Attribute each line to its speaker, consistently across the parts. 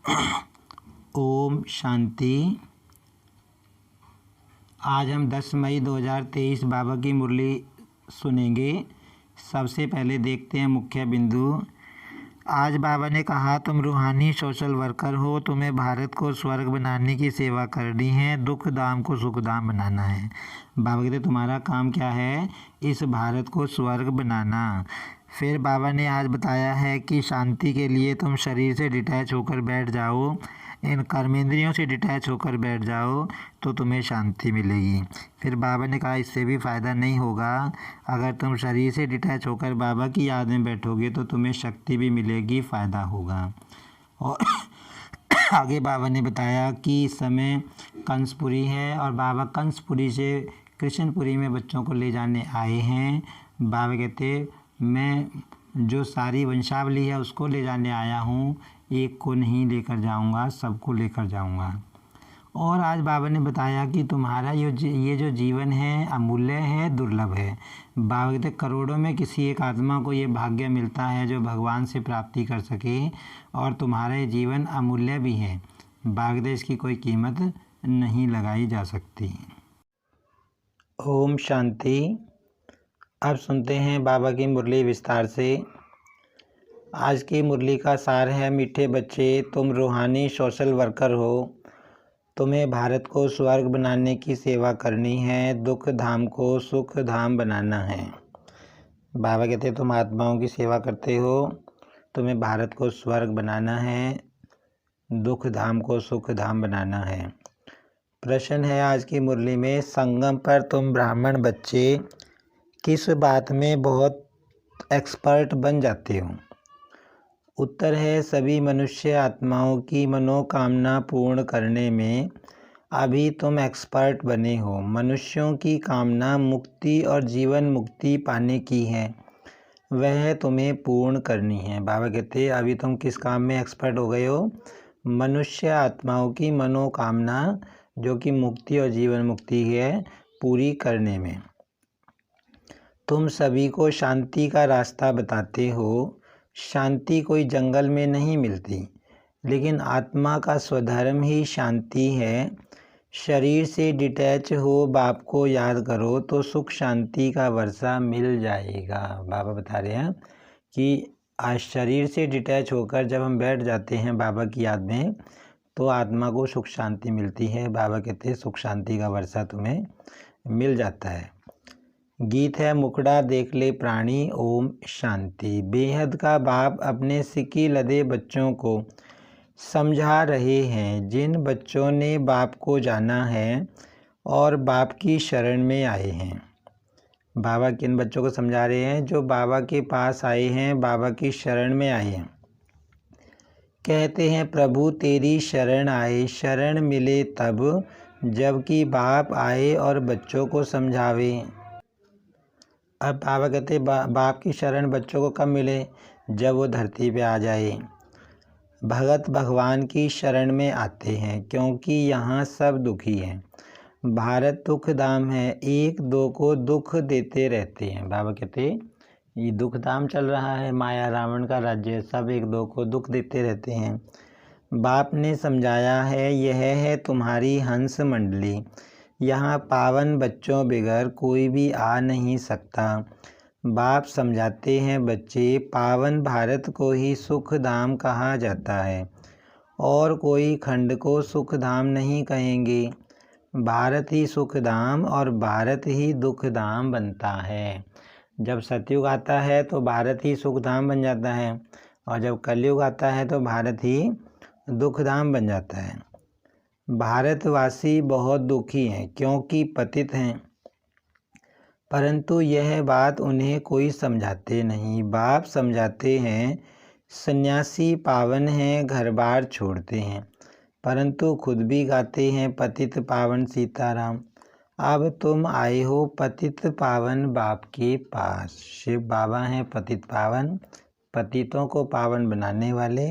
Speaker 1: ओम शांति। आज हम 10 मई 2023 बाबा की मुरली सुनेंगे। सबसे पहले देखते हैं मुख्य बिंदु। आज बाबा ने कहा, तुम रूहानी सोशल वर्कर हो, तुम्हें भारत को स्वर्ग बनाने की सेवा करनी है, दुख धाम को सुख धाम बनाना है। बाबा कहते तुम्हारा काम क्या है? इस भारत को स्वर्ग बनाना। फिर बाबा ने आज बताया है कि शांति के लिए तुम शरीर से डिटैच होकर बैठ जाओ, इन कर्मेंद्रियों से डिटैच होकर बैठ जाओ तो तुम्हें शांति मिलेगी। फिर बाबा ने कहा इससे भी फ़ायदा नहीं होगा, अगर तुम शरीर से डिटैच होकर बाबा की याद में बैठोगे तो तुम्हें शक्ति भी मिलेगी, फ़ायदा होगा। और आगे बाबा ने बताया कि इस समय कंसपुरी है और बाबा कंसपुरी से कृष्णपुरी में बच्चों को ले जाने आए हैं। बाबा कहते मैं जो सारी वंशावली है उसको ले जाने आया हूँ, एक को नहीं लेकर जाऊँगा, सबको लेकर जाऊँगा। और आज बाबा ने बताया कि तुम्हारा ये जो जीवन है अमूल्य है, दुर्लभ है। बाबा कहते करोड़ों में किसी एक आत्मा को ये भाग्य मिलता है जो भगवान से प्राप्ति कर सके, और तुम्हारा ये जीवन अमूल्य भी है। बाबा कहते इसकी कोई कीमत नहीं लगाई जा सकती। ओम शांति। अब सुनते हैं बाबा की मुरली विस्तार से। आज की मुरली का सार है, मीठे बच्चे तुम रूहानी सोशल वर्कर हो, तुम्हें भारत को स्वर्ग बनाने की सेवा करनी है, दुख धाम को सुख धाम बनाना है। बाबा कहते तुम आत्माओं की सेवा करते हो, तुम्हें भारत को स्वर्ग बनाना है, दुख धाम को सुख धाम बनाना है। प्रश्न है आज की मुरली में, संगम पर तुम ब्राह्मण बच्चे किस बात में बहुत एक्सपर्ट बन जाते हो? उत्तर है, सभी मनुष्य आत्माओं की मनोकामना पूर्ण करने में अभी तुम एक्सपर्ट बने हो। मनुष्यों की कामना मुक्ति और जीवन मुक्ति पाने की है, वह तुम्हें पूर्ण करनी है। बाबा कहते अभी तुम किस काम में एक्सपर्ट हो गए हो? मनुष्य आत्माओं की मनोकामना जो कि मुक्ति और जीवन मुक्ति है, पूरी करने में। तुम सभी को शांति का रास्ता बताते हो। शांति कोई जंगल में नहीं मिलती, लेकिन आत्मा का स्वधर्म ही शांति है। शरीर से डिटैच हो, बाप को याद करो तो सुख शांति का वर्षा मिल जाएगा। बाबा बता रहे हैं कि आज शरीर से डिटैच होकर जब हम बैठ जाते हैं बाबा की याद में तो आत्मा को सुख शांति मिलती है। बाबा कहते हैं सुख शांति का वर्षा तुम्हें मिल जाता है। गीत है, मुखड़ा देख ले प्राणी ओम शांति। बेहद का बाप अपने सिक्की लदे बच्चों को समझा रहे हैं, जिन बच्चों ने बाप को जाना है और बाप की शरण में आए हैं। बाबा किन बच्चों को समझा रहे हैं? जो बाबा के पास आए हैं, बाबा की शरण में आए हैं। कहते हैं प्रभु तेरी शरण आए, शरण मिले तब जबकि बाप आए और बच्चों को समझावे। अब बाबा कहते बाप की शरण बच्चों को कब मिले? जब वो धरती पे आ जाए। भगत भगवान की शरण में आते हैं क्योंकि यहाँ सब दुखी हैं। भारत दुख धाम है, एक दो को दुख देते रहते हैं। बाबा कहते ये दुख धाम चल रहा है, माया रावण का राज्य, सब एक दो को दुख देते रहते हैं। बाप ने समझाया है, यह है तुम्हारी हंस मंडली, यहाँ पावन बच्चों बगैर कोई भी आ नहीं सकता। बाप समझाते हैं बच्चे, पावन भारत को ही सुख धाम कहा जाता है और कोई खंड को सुख धाम नहीं कहेंगे। भारत ही सुख धाम और भारत ही दुख धाम बनता है। जब सतयुग आता है तो भारत ही सुख धाम बन जाता है, और जब कलयुग आता है तो भारत ही दुख धाम बन जाता है। भारतवासी बहुत दुखी हैं क्योंकि पतित हैं, परंतु यह बात उन्हें कोई समझाते नहीं। बाप समझाते हैं सन्यासी पावन हैं, घर बार छोड़ते हैं, परंतु खुद भी गाते हैं पतित पावन सीताराम। अब तुम आए हो पतित पावन बाप के पास। शिव बाबा हैं पतित पावन, पतितों को पावन बनाने वाले।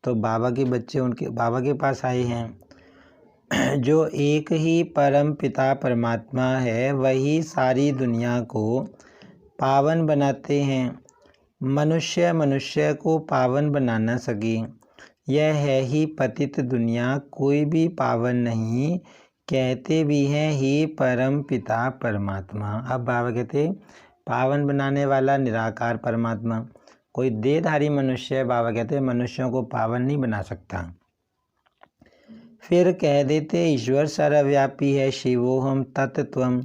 Speaker 1: तो बाबा के बच्चे उनके बाबा के पास आए हैं। जो एक ही परम पिता परमात्मा है, वही सारी दुनिया को पावन बनाते हैं। मनुष्य को पावन बना न सके, यह है ही पतित दुनिया, कोई भी पावन नहीं, कहते भी हैं ही परम पिता परमात्मा। अब बाबा कहते पावन बनाने वाला निराकार परमात्मा, कोई देहधारी मनुष्य, बाबा कहते मनुष्यों को पावन नहीं बना सकता। फिर कह देते ईश्वर सर्वव्यापी है, शिवोहम तत्त्वम।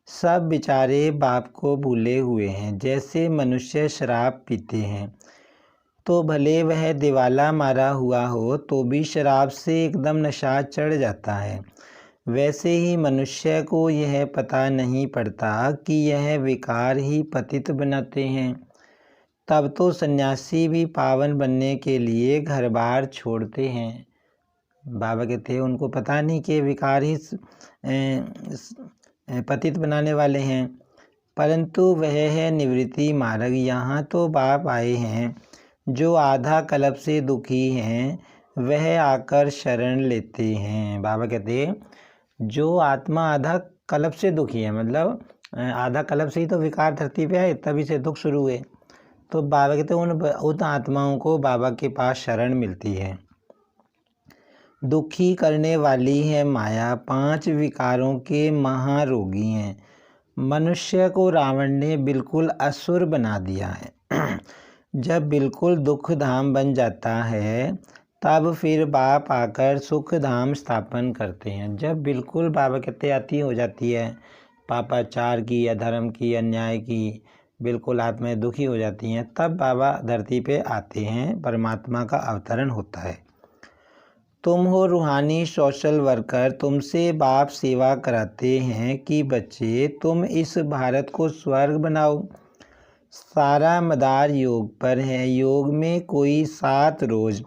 Speaker 1: सब बेचारे बाप को भूले हुए हैं। जैसे मनुष्य शराब पीते हैं तो भले वह दिवाला मारा हुआ हो तो भी शराब से एकदम नशा चढ़ जाता है, वैसे ही मनुष्य को यह पता नहीं पड़ता कि यह विकार ही पतित बनाते हैं। तब तो सन्यासी भी पावन बनने के लिए घर बार छोड़ते हैं। बाबा कहते हैं उनको पता नहीं कि विकार ही पतित बनाने वाले हैं, परंतु वह है निवृत्ति मार्ग। यहाँ तो बाप आए हैं जो आधा कल्प से दुखी हैं, वह आकर शरण लेते हैं। बाबा कहते हैं जो आत्मा आधा कल्प से दुखी है, मतलब आधा कल्प से ही तो विकार धरती पे आए, तभी से दुख शुरू हुए। तो बाबा कहते हैं उन आत्माओं को बाबा के पास शरण मिलती है। दुखी करने वाली है माया, 5 विकारों के महारोगी हैं। मनुष्य को रावण ने बिल्कुल असुर बना दिया है। जब बिल्कुल दुख धाम बन जाता है तब फिर बाप आकर सुख धाम स्थापन करते हैं। जब बिल्कुल बाबा कहते अति हो जाती है, पापाचार की, अधर्म की, अन्याय की, बिल्कुल आत्माएं दुखी हो जाती हैं, तब बाबा धरती पे आते हैं, परमात्मा का अवतरण होता है। तुम हो रूहानी सोशल वर्कर, तुमसे बाप सेवा कराते हैं कि बच्चे तुम इस भारत को स्वर्ग बनाओ। सारा मदार योग पर है। योग में कोई 7 रोज़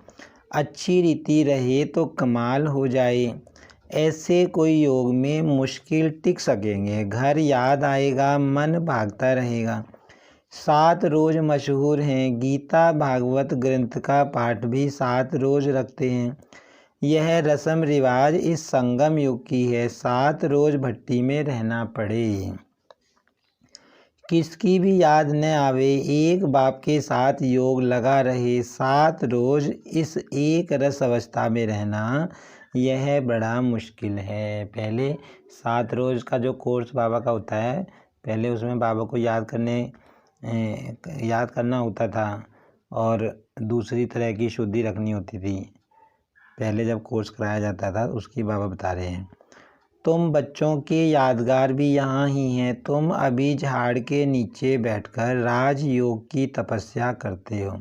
Speaker 1: अच्छी रीति रहे तो कमाल हो जाए। ऐसे कोई योग में मुश्किल टिक सकेंगे। घर याद आएगा, मन भागता रहेगा। 7 रोज़ मशहूर हैं। गीता भागवत ग्रंथ का पाठ भी 7 रोज़ रखते हैं। यह रस्म रिवाज इस संगम युग की है। 7 रोज़ भट्टी में रहना पड़े। किसकी भी याद न आवे, एक बाप के साथ योग लगा रहे। 7 रोज़ इस एक रस अवस्था में रहना, यह बड़ा मुश्किल है। पहले 7 रोज़ का जो कोर्स बाबा का होता है, पहले उसमें बाबा को याद करना होता था और दूसरी तरह की शुद्धि रखनी होती थी। पहले जब कोर्स कराया जाता था उसकी बाबा बता रहे हैं। तुम बच्चों के यादगार भी यहाँ ही हैं। तुम अभी झाड़ के नीचे बैठकर राजयोग की तपस्या करते हो।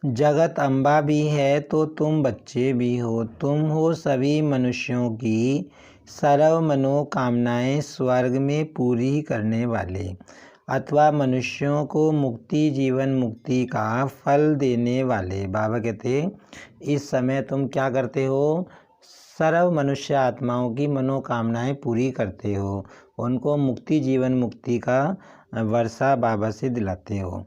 Speaker 1: जगत अम्बा भी है तो तुम बच्चे भी हो। तुम हो सभी मनुष्यों की सर्व मनोकामनाएं स्वर्ग में पूरी करने वाले, अथवा मनुष्यों को मुक्ति जीवन मुक्ति का फल देने वाले। बाबा कहते इस समय तुम क्या करते हो? सर्व मनुष्य आत्माओं की मनोकामनाएं पूरी करते हो, उनको मुक्ति जीवन मुक्ति का वर्षा बाबा से दिलाते हो।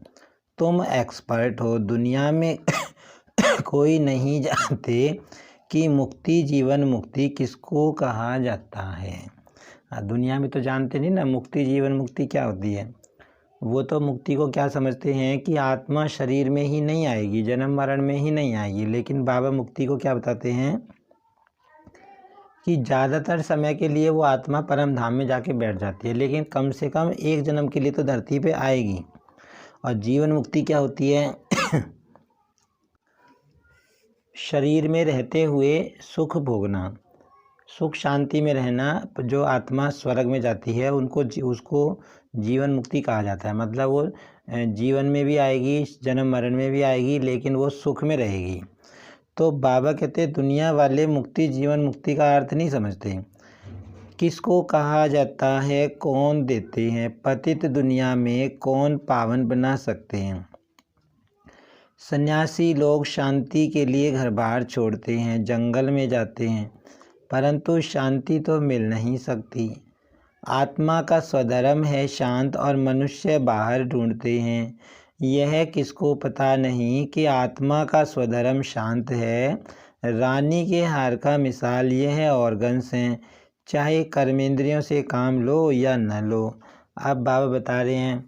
Speaker 1: तुम एक्सपर्ट हो। दुनिया में कोई नहीं जानते कि मुक्ति जीवन मुक्ति किसको कहा जाता है। दुनिया में तो जानते नहीं ना मुक्ति जीवन मुक्ति क्या होती है। वो तो मुक्ति को क्या समझते हैं कि आत्मा शरीर में ही नहीं आएगी, जन्म मरण में ही नहीं आएगी। लेकिन बाबा मुक्ति को क्या बताते हैं कि ज़्यादातर समय के लिए वो आत्मा परम धाम में जाके बैठ जाती है, लेकिन कम से कम एक जन्म के लिए तो धरती पे आएगी। और जीवन मुक्ति क्या होती है? शरीर में रहते हुए सुख भोगना, सुख शांति में रहना। जो आत्मा स्वर्ग में जाती है उसको जीवन मुक्ति कहा जाता है। मतलब वो जीवन में भी आएगी, जन्म मरण में भी आएगी, लेकिन वो सुख में रहेगी। तो बाबा कहते दुनिया वाले मुक्ति जीवन मुक्ति का अर्थ नहीं समझते। किसको कहा जाता है, कौन देते हैं? पतित दुनिया में कौन पावन बना सकते हैं? सन्यासी लोग शांति के लिए घर बार छोड़ते हैं, जंगल में जाते हैं, परंतु शांति तो मिल नहीं सकती। आत्मा का स्वधर्म है शांत और मनुष्य बाहर ढूंढते हैं। यह किसको पता नहीं कि आत्मा का स्वधर्म शांत है। रानी के हार का मिसाल यह ऑर्गन्स हैं, चाहे कर्मेंद्रियों से काम लो या न लो। अब बाबा बता रहे हैं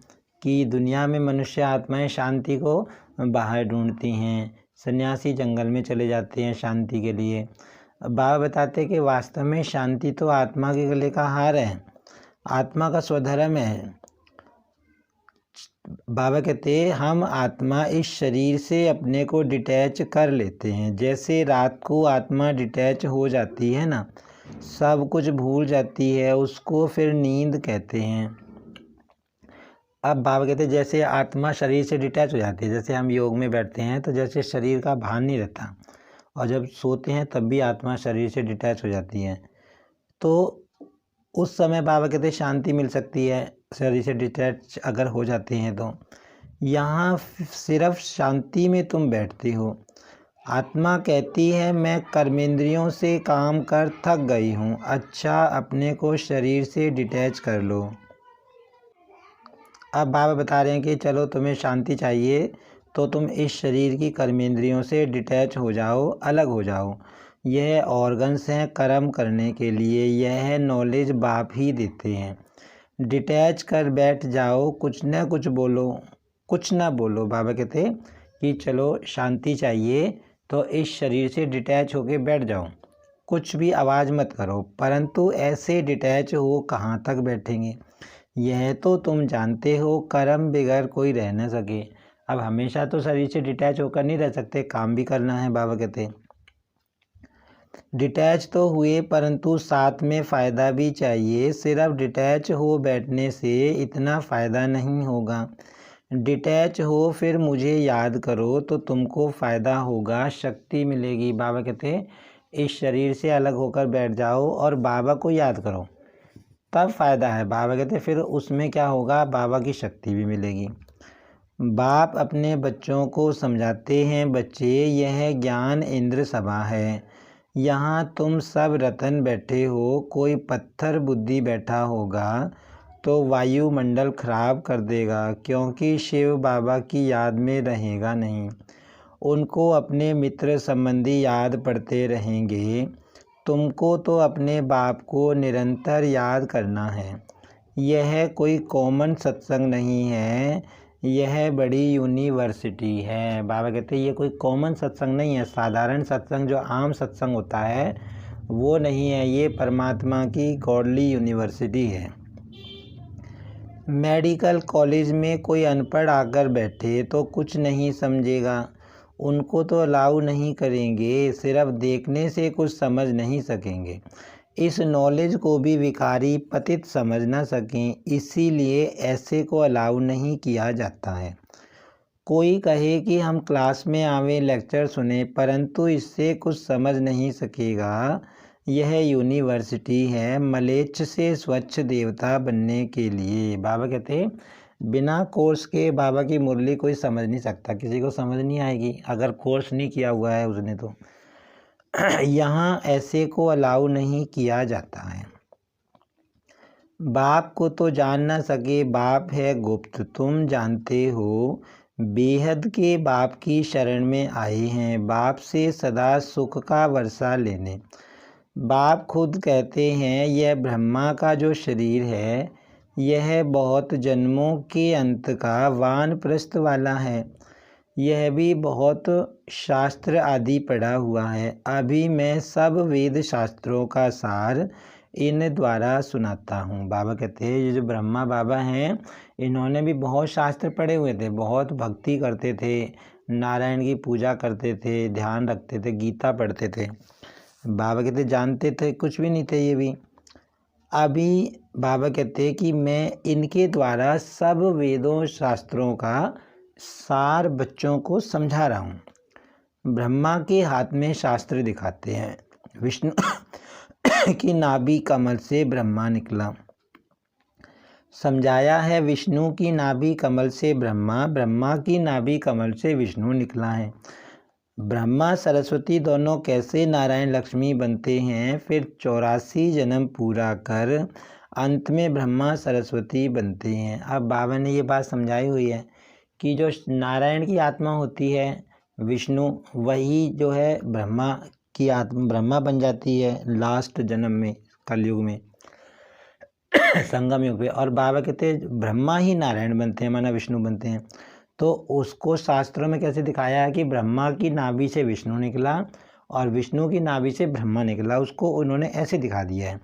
Speaker 1: कि दुनिया में मनुष्य आत्माएं शांति को बाहर ढूंढती हैं, सन्यासी जंगल में चले जाते हैं शांति के लिए। अब बाबा बताते हैं कि वास्तव में शांति तो आत्मा के गले का हार है, आत्मा का स्वधर्म है। बाबा कहते हैं हम आत्मा इस शरीर से अपने को डिटैच कर लेते हैं। जैसे रात को आत्मा डिटैच हो जाती है ना, सब कुछ भूल जाती है, उसको फिर नींद कहते हैं। अब बाबा कहते हैं जैसे आत्मा शरीर से डिटैच हो जाती है, जैसे हम योग में बैठते हैं तो जैसे शरीर का भान नहीं रहता, और जब सोते हैं तब भी आत्मा शरीर से डिटैच हो जाती है, तो उस समय बाबा कहते हैं शांति मिल सकती है, शरीर से डिटैच अगर हो जाते हैं तो। यहाँ सिर्फ शांति में तुम बैठते हो। आत्मा कहती है मैं कर्मेंद्रियों से काम कर थक गई हूँ, अच्छा अपने को शरीर से डिटैच कर लो। अब बाबा बता रहे हैं कि चलो तुम्हें शांति चाहिए तो तुम इस शरीर की कर्मेंद्रियों से डिटैच हो जाओ, अलग हो जाओ। यह ऑर्गन्स हैं कर्म करने के लिए, यह नॉलेज बाप ही देते हैं। डिटैच कर बैठ जाओ, कुछ ना कुछ बोलो, कुछ ना बोलो। बाबा कहते कि चलो शांति चाहिए तो इस शरीर से डिटैच होके बैठ जाओ, कुछ भी आवाज़ मत करो। परंतु ऐसे डिटैच हो कहाँ तक बैठेंगे, यह तो तुम जानते हो कर्म बगैर कोई रह न सके। अब हमेशा तो शरीर से डिटैच होकर नहीं रह सकते, काम भी करना है। बाबा कहते डिटैच तो हुए परंतु साथ में फ़ायदा भी चाहिए। सिर्फ डिटैच हो बैठने से इतना फ़ायदा नहीं होगा। डिटैच हो फिर मुझे याद करो तो तुमको फ़ायदा होगा, शक्ति मिलेगी। बाबा कहते इस शरीर से अलग होकर बैठ जाओ और बाबा को याद करो, तब फ़ायदा है। बाबा कहते फिर उसमें क्या होगा, बाबा की शक्ति भी मिलेगी। बाप अपने बच्चों को समझाते हैं, बच्चे यह ज्ञान इंद्र सभा है, यहाँ तुम सब रतन बैठे हो। कोई पत्थर बुद्धि बैठा होगा तो वायुमंडल खराब कर देगा, क्योंकि शिव बाबा की याद में रहेगा नहीं। उनको अपने मित्र संबंधी याद पड़ते रहेंगे। तुमको तो अपने बाप को निरंतर याद करना है। यह कोई कॉमन सत्संग नहीं है, यह बड़ी यूनिवर्सिटी है। बाबा कहते हैं ये कोई कॉमन सत्संग नहीं है, साधारण सत्संग जो आम सत्संग होता है वो नहीं है, ये परमात्मा की गॉडली यूनिवर्सिटी है। मेडिकल कॉलेज में कोई अनपढ़ आकर बैठे तो कुछ नहीं समझेगा, उनको तो अलाउ नहीं करेंगे, सिर्फ देखने से कुछ समझ नहीं सकेंगे। इस नॉलेज को भी विकारी पतित समझ न सकें, इसीलिए ऐसे को अलाउ नहीं किया जाता है। कोई कहे कि हम क्लास में आवे लेक्चर सुने, परंतु इससे कुछ समझ नहीं सकेगा। यह यूनिवर्सिटी है मलेच्छ से स्वच्छ देवता बनने के लिए। बाबा कहते बिना कोर्स के बाबा की मुरली कोई समझ नहीं सकता, किसी को समझ नहीं आएगी अगर कोर्स नहीं किया हुआ है उसने तो। यहाँ ऐसे को अलाउ नहीं किया जाता है। बाप को तो जान ना सके, बाप है गुप्त, तुम जानते हो। बेहद के बाप की शरण में आए हैं, बाप से सदा सुख का वर्षा लेने। बाप खुद कहते हैं यह ब्रह्मा का जो शरीर है यह बहुत जन्मों के अंत का वानप्रस्थ वाला है। यह भी बहुत शास्त्र आदि पढ़ा हुआ है। अभी मैं सब वेद शास्त्रों का सार इन द्वारा सुनाता हूँ। बाबा कहते हैं ये जो ब्रह्मा बाबा हैं इन्होंने भी बहुत शास्त्र पढ़े हुए थे, बहुत भक्ति करते थे, नारायण की पूजा करते थे, ध्यान रखते थे, गीता पढ़ते थे। बाबा कहते जानते थे कुछ भी नहीं थे ये भी। अभी बाबा कहते कि मैं इनके द्वारा सब वेदों शास्त्रों का सार बच्चों को समझा रहा हूँ। ब्रह्मा के हाथ में शास्त्र दिखाते हैं, विष्णु की नाभि कमल से ब्रह्मा निकला। समझाया है विष्णु की नाभि कमल से ब्रह्मा, ब्रह्मा की नाभि कमल से विष्णु निकला है। ब्रह्मा सरस्वती दोनों कैसे नारायण लक्ष्मी बनते हैं, फिर 84 जन्म पूरा कर अंत में ब्रह्मा सरस्वती बनते हैं। अब बाबा ने ये बात समझाई हुई है कि जो नारायण की आत्मा होती है विष्णु, वही जो है ब्रह्मा की आत्मा ब्रह्मा बन जाती है लास्ट जन्म में, कलयुग में संगम युग पे। और बाबा कहते हैं ब्रह्मा ही नारायण बनते हैं, माना विष्णु बनते हैं। तो उसको शास्त्रों में कैसे दिखाया है कि ब्रह्मा की नाभि से विष्णु निकला और विष्णु की नाभि से ब्रह्मा निकला, उसको उन्होंने ऐसे दिखा दिया है।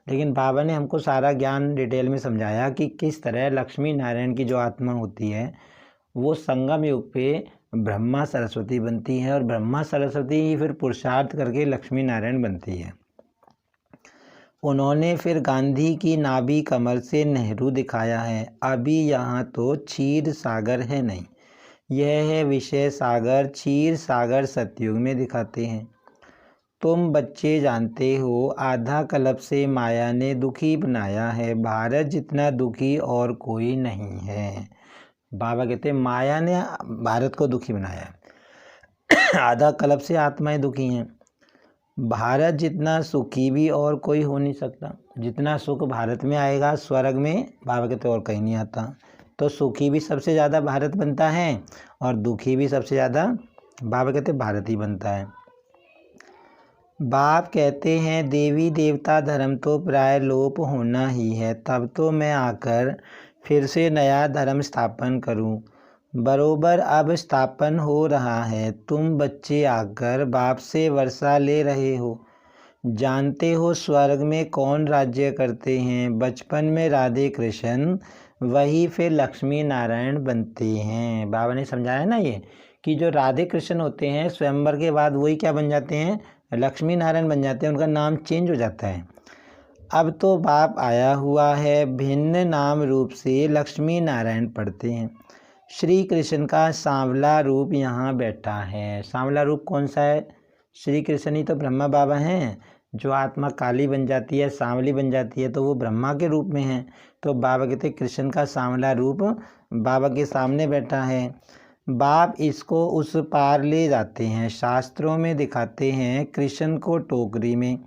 Speaker 1: लेकिन बाबा ने हमको सारा ज्ञान डिटेल में समझाया कि किस तरह लक्ष्मी नारायण की जो आत्मा होती है वो संगम युग पे ब्रह्मा सरस्वती बनती है और ब्रह्मा सरस्वती ही फिर पुरुषार्थ करके लक्ष्मी नारायण बनती है। उन्होंने फिर गांधी की नाभि कमल से नेहरू दिखाया है। अभी यहाँ तो क्षीर सागर है नहीं, यह है विषय सागर। क्षीर सागर सतयुग में दिखाते हैं। तुम बच्चे जानते हो आधा कल्प से माया ने दुखी बनाया है, भारत जितना दुखी और कोई नहीं है। बाबा कहते हैं माया ने भारत को दुखी बनाया है, आधा कल्प से आत्माएं दुखी हैं। भारत जितना सुखी भी और कोई हो नहीं सकता। जितना सुख भारत में आएगा स्वर्ग में, बाबा कहते और कहीं नहीं आता। तो सुखी भी सबसे ज़्यादा भारत बनता है और दुखी भी सबसे ज़्यादा बाबा कहते भारत ही बनता है। बाप कहते हैं देवी देवता धर्म तो प्राय लोप होना ही है, तब तो मैं आकर फिर से नया धर्म स्थापन करूं। बरोबर अब स्थापन हो रहा है। तुम बच्चे आकर बाप से वर्षा ले रहे हो। जानते हो स्वर्ग में कौन राज्य करते हैं? बचपन में राधे कृष्ण, वही फिर लक्ष्मी नारायण बनते हैं। बाबा ने समझाया ना ये कि जो राधे कृष्ण होते हैं स्वयंवर के बाद वही क्या बन जाते हैं? लक्ष्मी नारायण बन जाते हैं। उनका नाम चेंज हो जाता है। अब तो बाप आया हुआ है, भिन्न नाम रूप से लक्ष्मी नारायण पढ़ते हैं। श्री कृष्ण का सांवला रूप यहाँ बैठा है। सांवला रूप कौन सा है? श्री कृष्ण ही तो ब्रह्मा बाबा हैं। जो आत्मा काली बन जाती है, सांवली बन जाती है, तो वो ब्रह्मा के रूप में है। तो बाबा कहते कृष्ण का सांवला रूप बाबा के सामने बैठा है। बाप इसको उस पार ले जाते हैं। शास्त्रों में दिखाते हैं कृष्ण को टोकरी में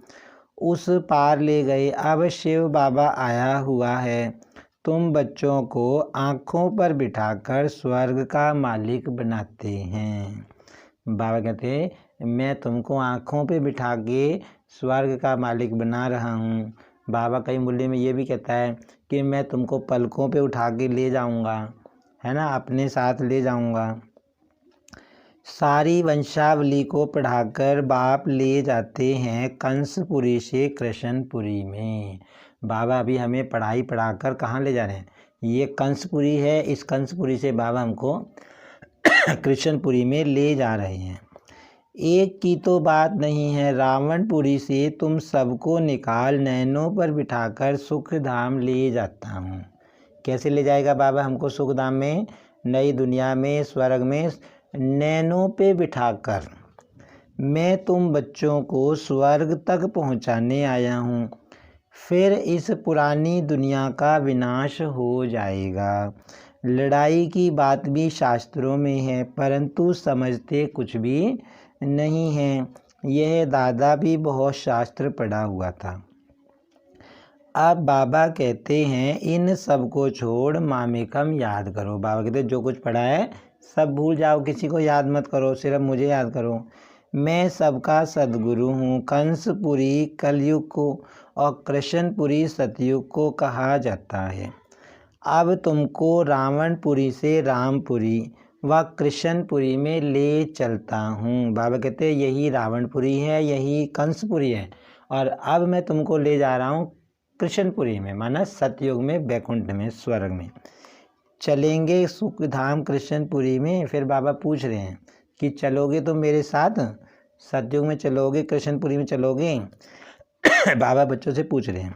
Speaker 1: उस पार ले गए। अब शिव बाबा आया हुआ है। तुम बच्चों को आँखों पर बिठाकर स्वर्ग का मालिक बनाते हैं। बाबा कहते मैं तुमको आँखों पे बिठा के स्वर्ग का मालिक बना रहा हूँ। बाबा कई मूल्य में ये भी कहता है कि मैं तुमको पलकों पे उठा के ले जाऊँगा, है ना, अपने साथ ले जाऊँगा। सारी वंशावली को पढ़ाकर बाप ले जाते हैं कंसपुरी से कृष्णपुरी में। बाबा अभी हमें पढ़ाई पढ़ाकर कहाँ ले जा रहे हैं? ये कंसपुरी है, इस कंसपुरी से बाबा हमको कृष्णपुरी में ले जा रहे हैं। एक की तो बात नहीं है, रावणपुरी से तुम सबको निकाल नैनों पर बिठाकर सुख धाम ले जाता हूँ। कैसे ले जाएगा बाबा हमको सुख धाम में? नई दुनिया में, स्वर्ग में नैनों पे बिठाकर मैं तुम बच्चों को स्वर्ग तक पहुँचाने आया हूँ। फिर इस पुरानी दुनिया का विनाश हो जाएगा। लड़ाई की बात भी शास्त्रों में है, परंतु समझते कुछ भी नहीं है। यह दादा भी बहुत शास्त्र पढ़ा हुआ था। अब बाबा कहते हैं इन सब को छोड़ मामेकम याद करो। बाबा कहते हैं जो कुछ पढ़ा है सब भूल जाओ, किसी को याद मत करो, सिर्फ मुझे याद करो। मैं सबका सदगुरु हूँ। कंसपुरी कलयुग को और कृष्णपुरी सतयुग को कहा जाता है। अब तुमको रावणपुरी से रामपुरी व कृष्णपुरी में ले चलता हूँ। बाबा कहते हैं यही रावणपुरी है, यही कंसपुरी है, और अब मैं तुमको ले जा रहा हूँ कृष्णपुरी में, माना सतयुग में, वैकुंठ में, स्वर्ग में। चलेंगे सुखधाम कृष्णपुरी में। फिर बाबा पूछ रहे हैं कि चलोगे तुम मेरे साथ? सतयुग में चलोगे, कृष्णपुरी में चलोगे? बाबा बच्चों से पूछ रहे हैं।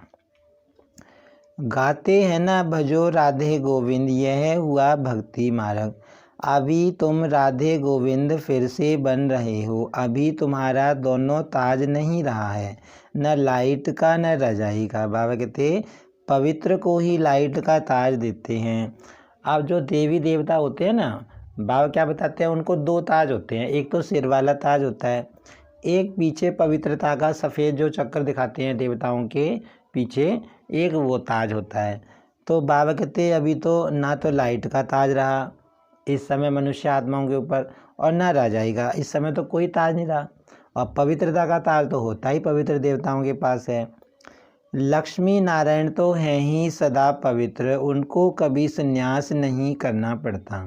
Speaker 1: गाते हैं ना भजो राधे गोविंद, यह हुआ भक्ति मार्ग। अभी तुम राधे गोविंद फिर से बन रहे हो। अभी तुम्हारा दोनों ताज नहीं रहा है, न लाइट का न रजाई का। बाबा कहते पवित्र को ही लाइट का ताज देते हैं। अब जो देवी देवता होते हैं ना, बाबा क्या बताते हैं, उनको दो ताज होते हैं। एक तो सिर वाला ताज होता है, एक पीछे पवित्रता का सफ़ेद जो चक्कर दिखाते हैं देवताओं के पीछे, एक वो ताज होता है। तो बाबा कहते हैं अभी तो ना तो लाइट का ताज रहा इस समय मनुष्य आत्माओं के ऊपर, और ना रह जाएगा इस समय, तो कोई ताज नहीं रहा। और पवित्रता का ताज तो होता ही पवित्र देवताओं के पास है। लक्ष्मी नारायण तो हैं ही सदा पवित्र, उनको कभी संन्यास नहीं करना पड़ता।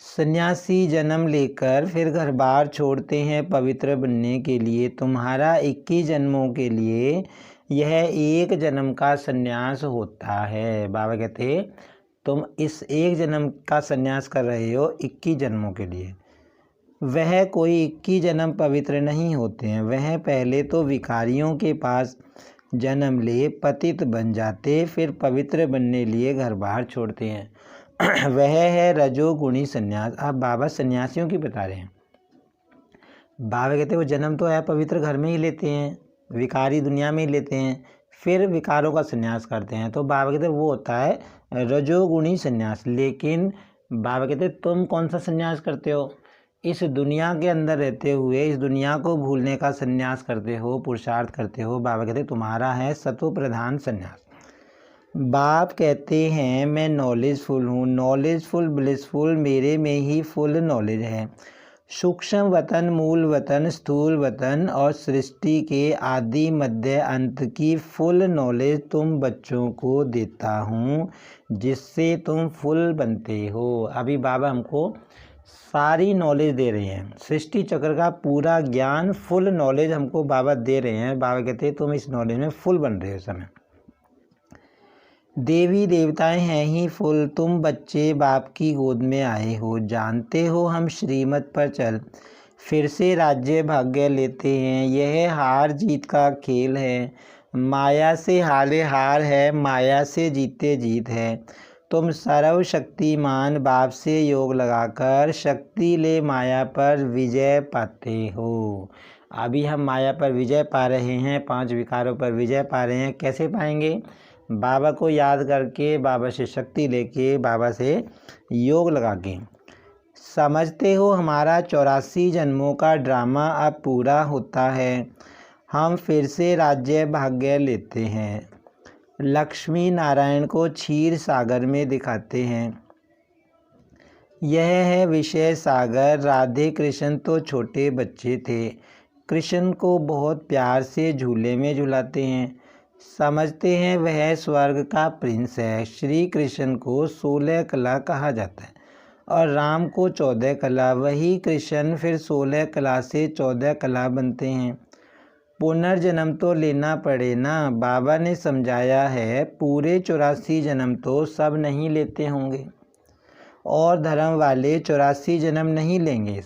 Speaker 1: सन्यासी जन्म लेकर फिर घर बार छोड़ते हैं पवित्र बनने के लिए। तुम्हारा 21 जन्मों के लिए यह एक जन्म का सन्यास होता है। बाबा कहते तुम इस एक जन्म का सन्यास कर रहे हो 21 जन्मों के लिए। वह कोई 21 जन्म पवित्र नहीं होते हैं। वह पहले तो विकारियों के पास जन्म ले पतित बन जाते, फिर पवित्र बनने लिए घर बार छोड़ते हैं। वह है रजोगुणी सन्यास। अब बाबा सन्यासियों की बता रहे हैं। बाबा कहते हैं वो जन्म तो है पवित्र घर में ही लेते हैं, विकारी दुनिया में ही लेते हैं, फिर विकारों का सन्यास करते हैं। तो बाबा कहते हैं वो होता है रजोगुणी सन्यास। लेकिन बाबा कहते हैं तुम कौन सा सन्यास करते हो? इस दुनिया के अंदर रहते हुए इस दुनिया को भूलने का सन्यास करते हो, पुरुषार्थ करते हो। बाबा कहते हैं तुम्हारा है सत्व प्रधान सन्यास। बाप कहते हैं मैं नॉलेजफुल हूँ, नॉलेजफुल ब्लिसफुल, मेरे में ही फुल नॉलेज है। सूक्ष्म वतन, मूल वतन, स्थूल वतन और सृष्टि के आदि मध्य अंत की फुल नॉलेज तुम बच्चों को देता हूँ, जिससे तुम फुल बनते हो। अभी बाबा हमको सारी नॉलेज दे रहे हैं, सृष्टि चक्र का पूरा ज्ञान, फुल नॉलेज हमको बाबा दे रहे हैं। बाबा कहते हैं तुम इस नॉलेज में फुल बन रहे हो समय। देवी देवताएं हैं ही फुल, तुम बच्चे बाप की गोद में आए हो। जानते हो हम श्रीमत पर चल फिर से राज्य भाग्य लेते हैं। यह हार जीत का खेल है, माया से हारे हार है, माया से जीते जीत है। तुम सर्वशक्तिमान बाप से योग लगाकर शक्ति ले माया पर विजय पाते हो। अभी हम माया पर विजय पा रहे हैं, 5 विकारों पर विजय पा रहे हैं। कैसे पाएंगे? बाबा को याद करके, बाबा से शक्ति लेके, बाबा से योग लगा के। समझते हो हमारा 84 जन्मों का ड्रामा अब पूरा होता है। हम फिर से राज्य भाग्य लेते हैं। लक्ष्मी नारायण को क्षीर सागर में दिखाते हैं। यह है विषय सागर। राधे कृष्ण तो छोटे बच्चे थे, कृष्ण को बहुत प्यार से झूले में झुलाते हैं। समझते हैं वह स्वर्ग का प्रिंस है। श्री कृष्ण को 16 कला कहा जाता है और राम को 14 कला। वही कृष्ण फिर 16 कला से 14 कला बनते हैं। पुनर्जन्म तो लेना पड़े ना। बाबा ने समझाया है पूरे 84 जन्म तो सब नहीं लेते होंगे और धर्म वाले 84 जन्म नहीं लेंगे।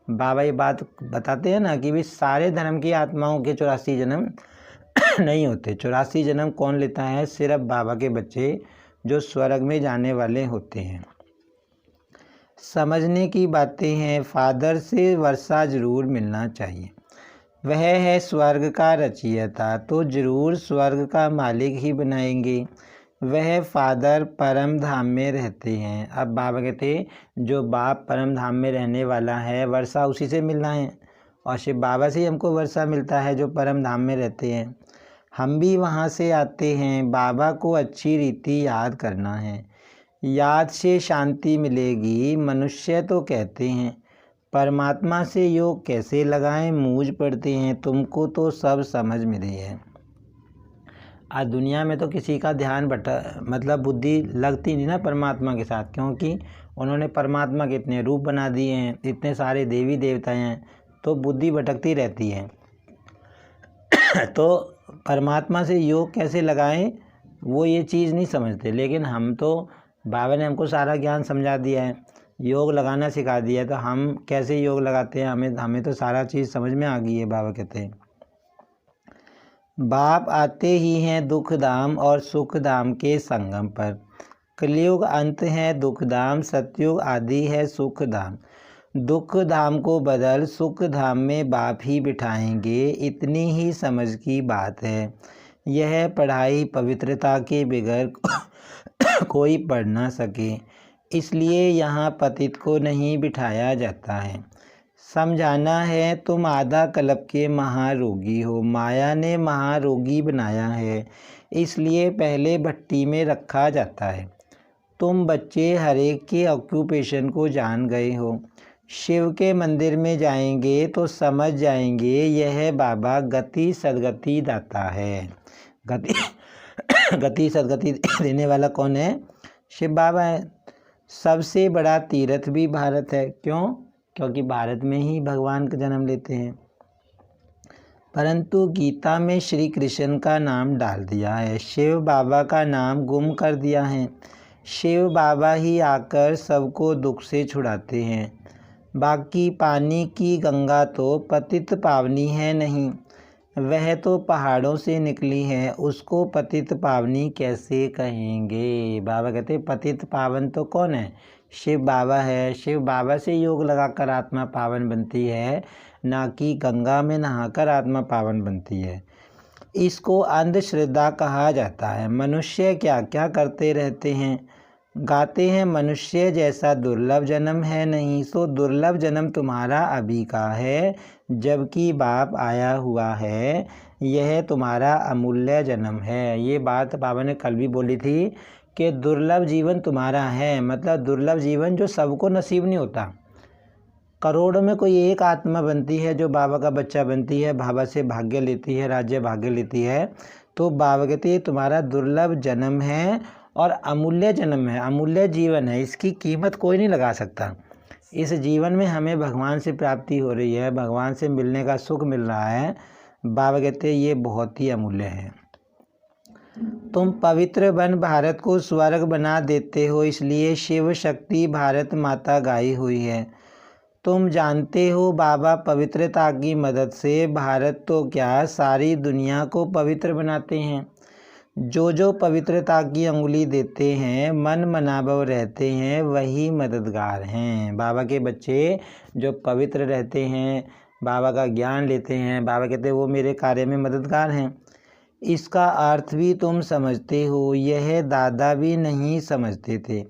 Speaker 1: बाबा ये बात बताते हैं ना कि भी सारे धर्म की आत्माओं के 84 जन्म नहीं होते। 84 जन्म कौन लेता है? सिर्फ बाबा के बच्चे जो स्वर्ग में जाने वाले होते हैं। समझने की बातें हैं। फादर से वर्षा जरूर मिलना चाहिए। वह है स्वर्ग का रचयिता, तो जरूर स्वर्ग का मालिक ही बनाएंगे। वह फादर परम धाम में रहते हैं। अब बाबा कहते जो बाप परम धाम में रहने वाला है, वर्षा उसी से मिलना है और शिव बाबा से ही हमको वर्षा मिलता है जो परम धाम में रहते हैं। हम भी वहाँ से आते हैं। बाबा को अच्छी रीति याद करना है, याद से शांति मिलेगी। मनुष्य तो कहते हैं परमात्मा से योग कैसे लगाएं, मूझ पड़ते हैं। तुमको तो सब समझ में रही है। आज दुनिया में तो किसी का ध्यान मतलब बुद्धि लगती नहीं ना परमात्मा के साथ, क्योंकि उन्होंने परमात्मा के इतने रूप बना दिए हैं, इतने सारे देवी देवताएं हैं, तो बुद्धि भटकती रहती है। तो परमात्मा से योग कैसे लगाएं वो ये चीज़ नहीं समझते। लेकिन हम तो, बाबा ने हमको सारा ज्ञान समझा दिया है, योग लगाना सिखा दिया है, तो हम कैसे योग लगाते हैं हमें तो सारा चीज़ समझ में आ गई है। बाबा कहते हैं बाप आते ही हैं दुख धाम और सुख धाम के संगम पर। कलयुग अंत है दुख धाम, सतयुग आदि है सुख धाम। दुख धाम को बदल सुख धाम में बाप ही बिठाएंगे, इतनी ही समझ की बात है। यह पढ़ाई पवित्रता के बगैर कोई पढ़ ना सके, इसलिए यहाँ पतित को नहीं बिठाया जाता है। समझाना है तुम आधा कल्प के महारोगी हो। माया ने महारोगी बनाया है, इसलिए पहले भट्टी में रखा जाता है। तुम बच्चे हर एक के ऑक्यूपेशन को जान गए हो। शिव के मंदिर में जाएंगे तो समझ जाएंगे यह बाबा गति सदगति दाता है। गति सदगति देने वाला कौन है? शिव बाबा है। सबसे बड़ा तीर्थ भी भारत है। क्यों? क्योंकि भारत में ही भगवान का जन्म लेते हैं। परंतु गीता में श्री कृष्ण का नाम डाल दिया है, शिव बाबा का नाम गुम कर दिया है। शिव बाबा ही आकर सबको दुख से छुड़ाते हैं। बाकी पानी की गंगा तो पतित पावनी है नहीं, वह तो पहाड़ों से निकली है, उसको पतित पावनी कैसे कहेंगे। बाबा कहते पतित पावन तो कौन है? शिव बाबा है। शिव बाबा से योग लगाकर आत्मा पावन बनती है, ना कि गंगा में नहाकर आत्मा पावन बनती है। इसको अंधश्रद्धा कहा जाता है। मनुष्य क्या क्या करते रहते हैं, गाते हैं मनुष्य जैसा दुर्लभ जन्म है नहीं, सो दुर्लभ जन्म तुम्हारा अभी का है, जबकि बाप आया हुआ है, यह तुम्हारा अमूल्य जन्म है। ये बात बाबा ने कल भी बोली थी कि दुर्लभ जीवन तुम्हारा है, मतलब दुर्लभ जीवन जो सबको नसीब नहीं होता। करोड़ों में कोई एक आत्मा बनती है जो बाबा का बच्चा बनती है, बाबा से भाग्य लेती है, राज्य भाग्य लेती है। तो बाबा कहते हैं तुम्हारा दुर्लभ जन्म है और अमूल्य जन्म है, अमूल्य जीवन है, इसकी कीमत कोई नहीं लगा सकता। इस जीवन में हमें भगवान से प्राप्ति हो रही है, भगवान से मिलने का सुख मिल रहा है। बाबा कहते हैं ये बहुत ही अमूल्य है। तुम पवित्र बन भारत को स्वर्ग बना देते हो, इसलिए शिव शक्ति भारत माता गाई हुई है। तुम जानते हो बाबा पवित्रता की मदद से भारत तो क्या सारी दुनिया को पवित्र बनाते हैं। जो पवित्रता की अंगुली देते हैं, मन मनाभव रहते हैं, वही मददगार हैं। बाबा के बच्चे जो पवित्र रहते हैं, बाबा का ज्ञान लेते हैं, बाबा कहते हैं वो मेरे कार्य में मददगार हैं। इसका अर्थ भी तुम समझते हो, यह दादा भी नहीं समझते थे।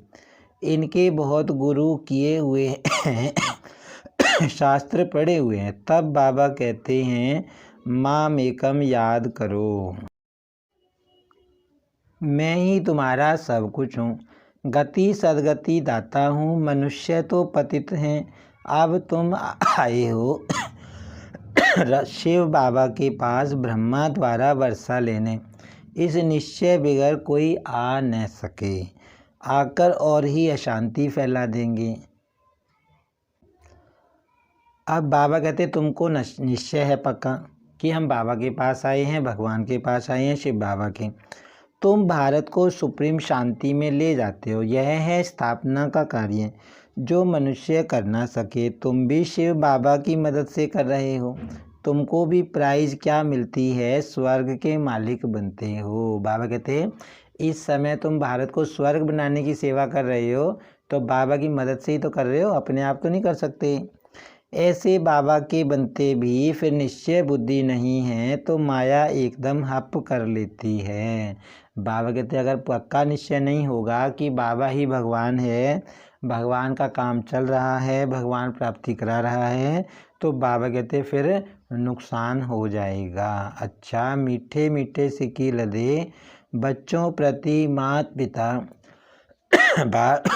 Speaker 1: इनके बहुत गुरु किए हुए हैं शास्त्र पढ़े हुए हैं, तब बाबा कहते हैं माम एकम याद करो, मैं ही तुम्हारा सब कुछ हूँ, गति सदगति दाता हूँ। मनुष्य तो पतित हैं, अब तुम आए हो शिव बाबा के पास ब्रह्मा द्वारा वर्षा लेने, इस निश्चय बगैर कोई आ न सके, आकर और ही अशांति फैला देंगे। अब बाबा कहते तुमको निश्चय है पक्का कि हम बाबा के पास आए हैं, भगवान के पास आए हैं, शिव बाबा के। तुम भारत को सुप्रीम शांति में ले जाते हो, यह है स्थापना का कार्य जो मनुष्य कर ना सके। तुम भी शिव बाबा की मदद से कर रहे हो। तुमको भी प्राइज क्या मिलती है? स्वर्ग के मालिक बनते हो। बाबा कहते हैं इस समय तुम भारत को स्वर्ग बनाने की सेवा कर रहे हो, तो बाबा की मदद से ही तो कर रहे हो, अपने आप तो नहीं कर सकते। ऐसे बाबा के बनते भी फिर निश्चय बुद्धि नहीं है तो माया एकदम हप कर लेती है। बाबा कहते अगर पक्का निश्चय नहीं होगा कि बाबा ही भगवान है, भगवान का काम चल रहा है, भगवान प्राप्ति करा रहा है, तो बाबा कहते फिर नुकसान हो जाएगा। अच्छा मीठे मीठे सिक्की लदे बच्चों प्रति माता पिता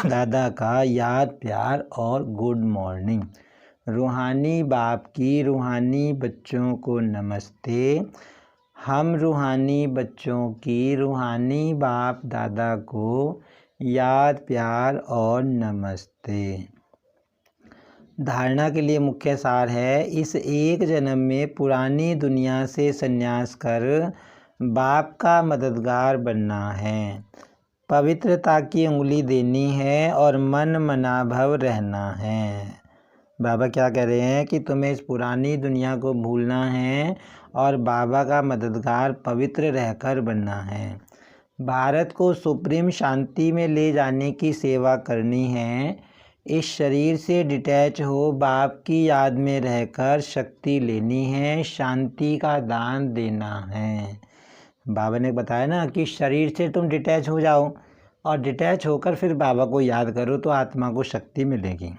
Speaker 1: दादा का याद प्यार और गुड मॉर्निंग। रूहानी बाप की रूहानी बच्चों को नमस्ते। हम रूहानी बच्चों की रूहानी बाप दादा को याद प्यार और नमस्ते। धारणा के लिए मुख्य सार है, इस एक जन्म में पुरानी दुनिया से संन्यास कर बाप का मददगार बनना है, पवित्रता की उंगली देनी है और मन मनाभव रहना है। बाबा क्या कह रहे हैं कि तुम्हें इस पुरानी दुनिया को भूलना है और बाबा का मददगार पवित्र रहकर बनना है। भारत को सुप्रीम शांति में ले जाने की सेवा करनी है। इस शरीर से डिटैच हो बाप की याद में रहकर शक्ति लेनी है, शांति का दान देना है। बाबा ने बताया ना कि शरीर से तुम डिटैच हो जाओ और डिटैच होकर फिर बाबा को याद करो तो आत्मा को शक्ति मिलेगी।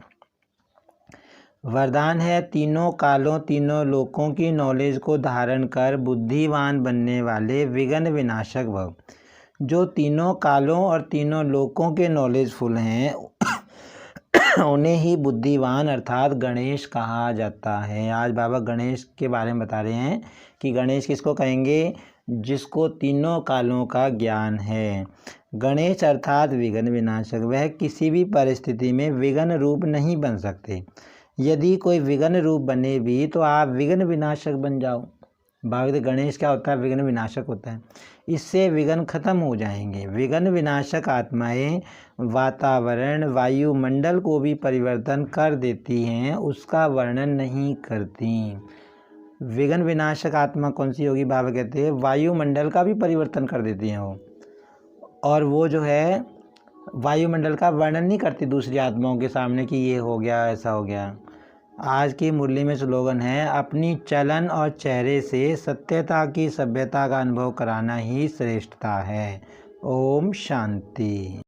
Speaker 1: वरदान है, तीनों कालों तीनों लोकों की नॉलेज को धारण कर बुद्धिवान बनने वाले विघ्न विनाशक भव। जो तीनों कालों और तीनों लोकों के नॉलेजफुल हैं उन्हें ही बुद्धिवान अर्थात गणेश कहा जाता है। आज बाबा गणेश के बारे में बता रहे हैं कि गणेश किसको कहेंगे? जिसको तीनों कालों का ज्ञान है। गणेश अर्थात विघ्न विनाशक, वह किसी भी परिस्थिति में विघ्न रूप नहीं बन सकते। यदि कोई विघ्न रूप बने भी तो आप विघ्न विनाशक बन जाओ। भावित गणेश क्या होता है? विघ्न विनाशक होता है। इससे विघ्न खत्म हो जाएंगे। विघ्न विनाशक आत्माएं वातावरण वायुमंडल को भी परिवर्तन कर देती हैं, उसका वर्णन नहीं करती। विघ्न विनाशक आत्मा कौन सी होगी? बाबा कहते हैं वायुमंडल का भी परिवर्तन कर देती हैं वो, और वो जो है वायुमंडल का वर्णन नहीं करती दूसरी आत्माओं के सामने कि ये हो गया, ऐसा हो गया। आज की मुरली में स्लोगन है, अपनी चलन और चेहरे से सत्यता की सभ्यता का अनुभव कराना ही श्रेष्ठता है। ओम शांति।